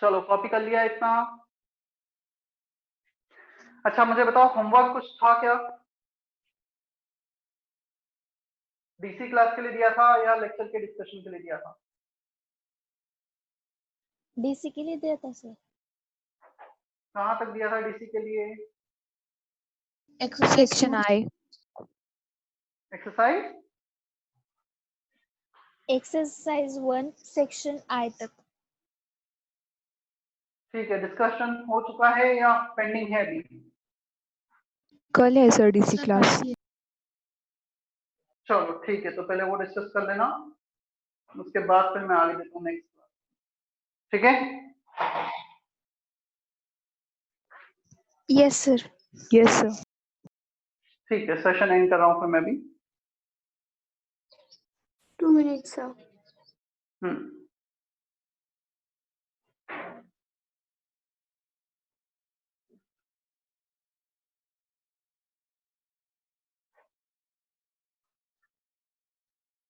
चलो कॉपी कर लिया इतना। अच्छा मुझे बताओ, होमवर्क कुछ था क्या? डीसी क्लास के लिए दिया था या लेक्चर के डिस्कशन के लिए दिया था? डीसी के लिए दिया था सर। कहाँ तक दिया था डीसी के लिए? Section I. Exercise exercise 1 section I तक। ठीक है, डिस्कशन हो चुका है या पेंडिंग है अभी? कल है सर डीसी क्लास। चलो ठीक है, तो पहले वो डिस्कस कर लेना, उसके बाद फिर मैं आगे देता हूँ नेक्स्ट क्लास। ठीक है? Yes sir. Yes sir. ठीक है, सेशन एंड कर रहा हूँ फिर मैं भी। 2 minutes, sir.